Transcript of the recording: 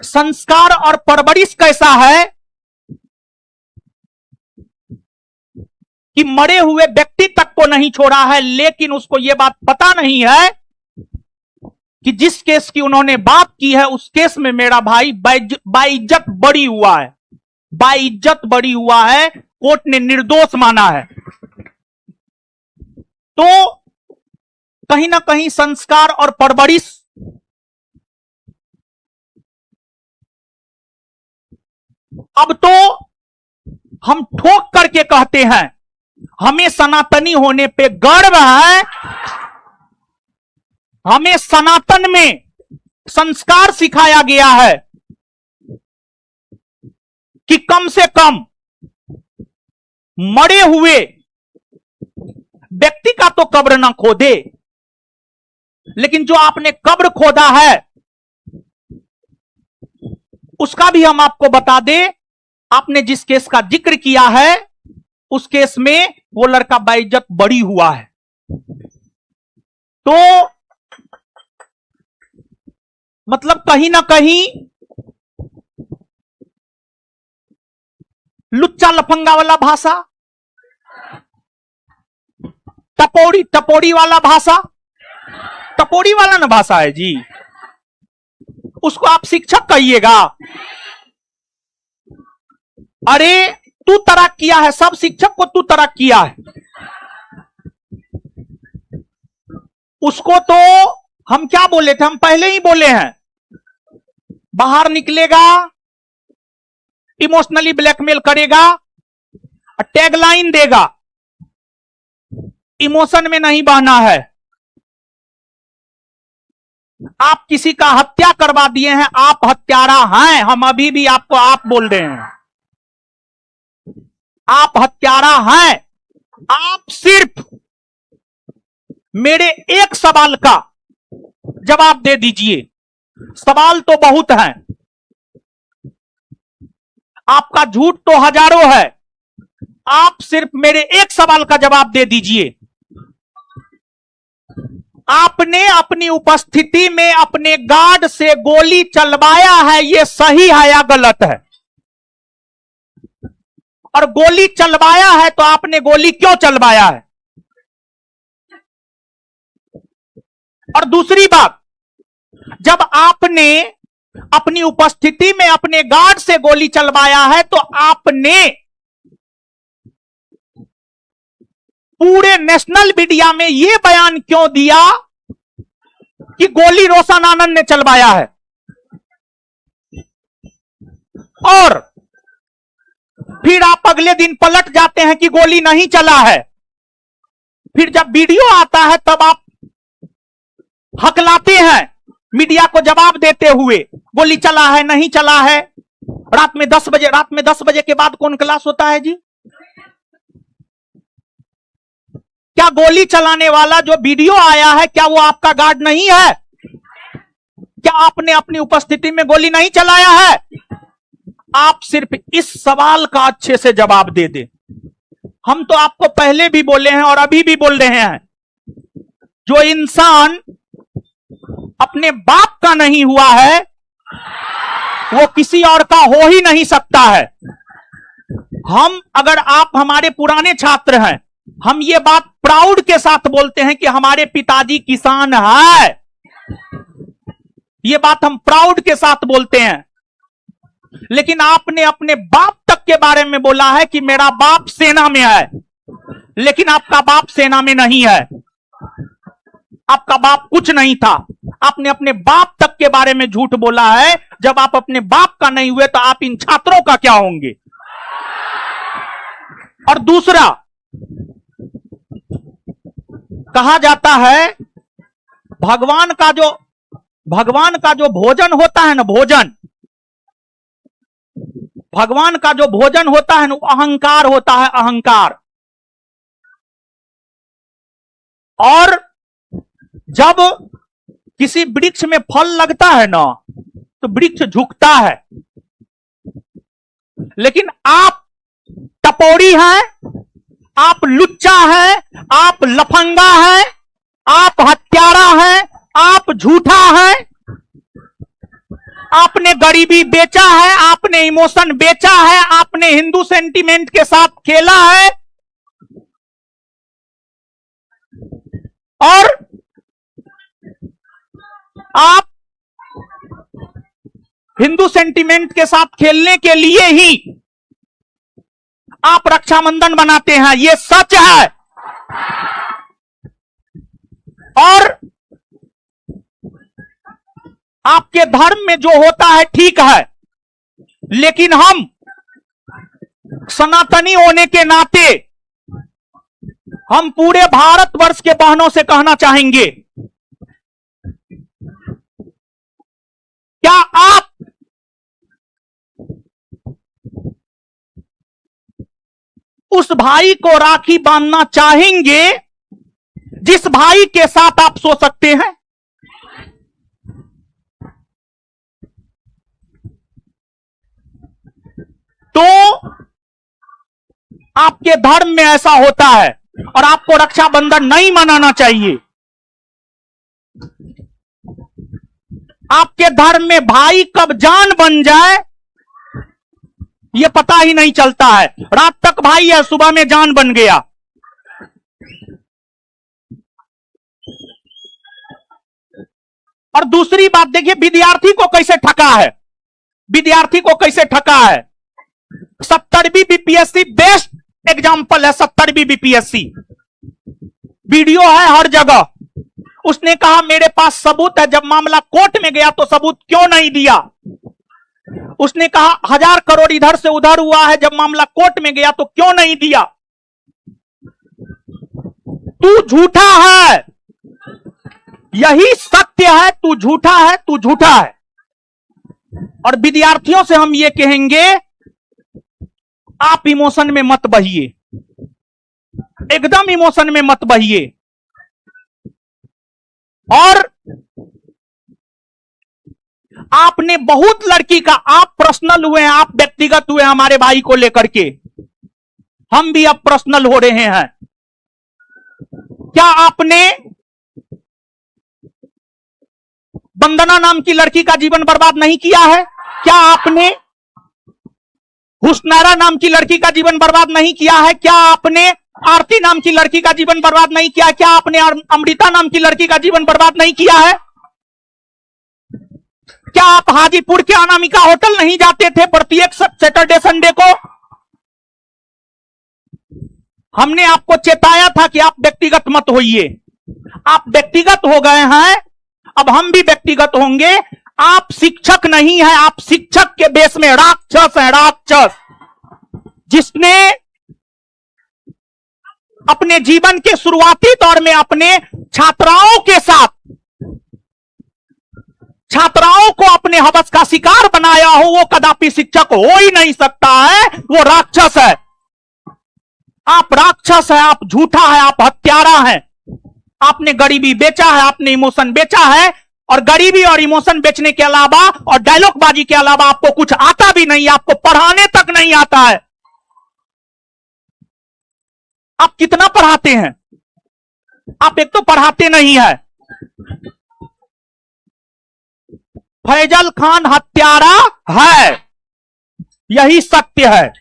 संस्कार और परवरिश कैसा है कि मरे हुए व्यक्ति तक को नहीं छोड़ा है, लेकिन उसको यह बात पता नहीं है कि जिस केस की उन्होंने बात की है उस केस में मेरा भाई बाइज्जत बरी हुआ है, बाइज्जत बरी हुआ है, कोर्ट ने निर्दोष माना है। तो कहीं ना कहीं संस्कार और परवरिश अब तो हम ठोक करके कहते हैं, हमें सनातनी होने पे गर्व है, हमें सनातन में संस्कार सिखाया गया है कि कम से कम मरे हुए व्यक्ति का तो कब्र ना खोदे, लेकिन जो आपने कब्र खोदा है उसका भी हम आपको बता दें। आपने जिस केस का जिक्र किया है उस केस में वो लड़का बाइज्जत बरी हुआ है। तो मतलब कहीं ना कहीं लुच्चा लफंगा वाला भाषा, टपोरी वाला भाषा, टपोरी वाला ना भाषा है जी, उसको आप शिक्षक कहिएगा। अरे तू तरक किया है, सब शिक्षक को तू तरक किया है, उसको तो हम क्या बोले थे, हम पहले ही बोले हैं, बाहर निकलेगा, इमोशनली ब्लैकमेल करेगा, टैगलाइन देगा, इमोशन में नहीं बहना है। आप किसी का हत्या करवा दिए हैं, आप हत्यारा हैं, हम अभी भी आपको आप बोल रहे हैं, आप हत्यारा हैं। आप सिर्फ मेरे एक सवाल का जवाब दे दीजिए, सवाल तो बहुत हैं, आपका झूठ तो हजारों है, आप सिर्फ मेरे एक सवाल का जवाब दे दीजिए। आपने अपनी उपस्थिति में अपने गार्ड से गोली चलवाया है, यह सही है या गलत है? और गोली चलवाया है तो आपने गोली क्यों चलवाया है? और दूसरी बात, जब आपने अपनी उपस्थिति में अपने गार्ड से गोली चलवाया है तो आपने पूरे नेशनल मीडिया में यह बयान क्यों दिया कि गोली रोशन आनंद ने चलवाया है? और फिर आप अगले दिन पलट जाते हैं कि गोली नहीं चला है। फिर जब वीडियो आता है तब आप हकलाते हैं मीडिया को जवाब देते हुए, गोली चला है नहीं चला है। रात में 10 बजे के बाद कौन क्लास होता है जी? क्या गोली चलाने वाला जो वीडियो आया है क्या वो आपका गार्ड नहीं है? क्या आपने अपनी उपस्थिति में गोली नहीं चलाया है? आप सिर्फ इस सवाल का अच्छे से जवाब दे दें। हम तो आपको पहले भी बोले हैं और अभी भी बोल रहे हैं, जो इंसान अपने बाप का नहीं हुआ है वो किसी और का हो ही नहीं सकता है। हम, अगर आप हमारे पुराने छात्र हैं, हम ये बात प्राउड के साथ बोलते हैं कि हमारे पिताजी किसान है। ये बात हम प्राउड के साथ बोलते हैं। लेकिन आपने अपने बाप तक के बारे में बोला है कि मेरा बाप सेना में है, लेकिन आपका बाप सेना में नहीं है, आपका बाप कुछ नहीं था। आपने अपने बाप तक के बारे में झूठ बोला है। जब आप अपने बाप का नहीं हुए तो आप इन छात्रों का क्या होंगे? और दूसरा, कहा जाता है भगवान का जो भोजन होता है ना, भगवान का जो भोजन होता है ना, अहंकार होता है, अहंकार। और जब किसी वृक्ष में फल लगता है ना तो वृक्ष झुकता है। लेकिन आप टपोरी हैं, आप लुच्चा हैं, आप लफंगा हैं, आप हत्यारा हैं, आप झूठा हैं, आपने गरीबी बेचा है, आपने इमोशन बेचा है, आपने हिंदू सेंटीमेंट के साथ खेला है और आप हिंदू सेंटीमेंट के साथ खेलने के लिए ही आप रक्षाबंधन बनाते हैं, यह सच है। और आपके धर्म में जो होता है ठीक है, लेकिन हम सनातनी होने के नाते हम पूरे भारतवर्ष के बहनों से कहना चाहेंगे, क्या आप उस भाई को राखी बांधना चाहेंगे जिस भाई के साथ आप सो सकते हैं? तो आपके धर्म में ऐसा होता है और आपको रक्षाबंधन नहीं मनाना चाहिए। आपके धर्म में भाई कब जान बन जाए यह पता ही नहीं चलता है। रात तक भाई है, सुबह में जान बन गया। और दूसरी बात देखिए, विद्यार्थी को कैसे ठगा है, विद्यार्थी को कैसे ठगा है। 70वीं बीपीएससी बेस्ट एग्जाम्पल है। 70वीं बीपीएससी वीडियो है हर जगह। उसने कहा मेरे पास सबूत है, जब मामला कोर्ट में गया तो सबूत क्यों नहीं दिया। उसने कहा 1000 करोड़ इधर से उधर हुआ है, जब मामला कोर्ट में गया तो क्यों नहीं दिया। तू झूठा है, यही सत्य है। तू झूठा है, तू झूठा है। और विद्यार्थियों से हम ये कहेंगे, आप इमोशन में मत बहिए, एकदम इमोशन में मत बहिए। और आपने बहुत लड़की का, आप पर्सनल हुए हैं, आप व्यक्तिगत हुए हमारे भाई को लेकर के, हम भी अब पर्सनल हो रहे हैं। क्या आपने वंदना नाम की लड़की का जीवन बर्बाद नहीं किया है? क्या आपने हुस्नैरा नाम की लड़की का जीवन बर्बाद नहीं किया है? क्या आपने आरती नाम की लड़की का जीवन बर्बाद नहीं किया? क्या आपने अमृता नाम की लड़की का जीवन बर्बाद नहीं किया है? क्या आप हाजीपुर के अनामिका होटल नहीं जाते थे प्रत्येक सैटरडे संडे को? हमने आपको चेताया था कि आप व्यक्तिगत मत होइए। आप व्यक्तिगत हो गए हैं, अब हम भी व्यक्तिगत होंगे। आप शिक्षक नहीं है, आप शिक्षक के बेस में राक्षस है, राक्षस। जिसने अपने जीवन के शुरुआती दौर में अपने छात्राओं के साथ, छात्राओं को अपने हवस का शिकार बनाया हो, वो कदापि शिक्षक हो ही नहीं सकता है, वो राक्षस है। आप राक्षस है, आप झूठा है, आप हत्यारा है। आपने गरीबी बेचा है, आपने इमोशन बेचा है। और गरीबी और इमोशन बेचने के अलावा और डायलॉग बाजी के अलावा आपको कुछ आता भी नहीं, आपको पढ़ाने तक नहीं आता है। आप कितना पढ़ाते हैं? आप एक तो पढ़ाते नहीं है। फैजल खान हत्यारा है, यही सत्य है।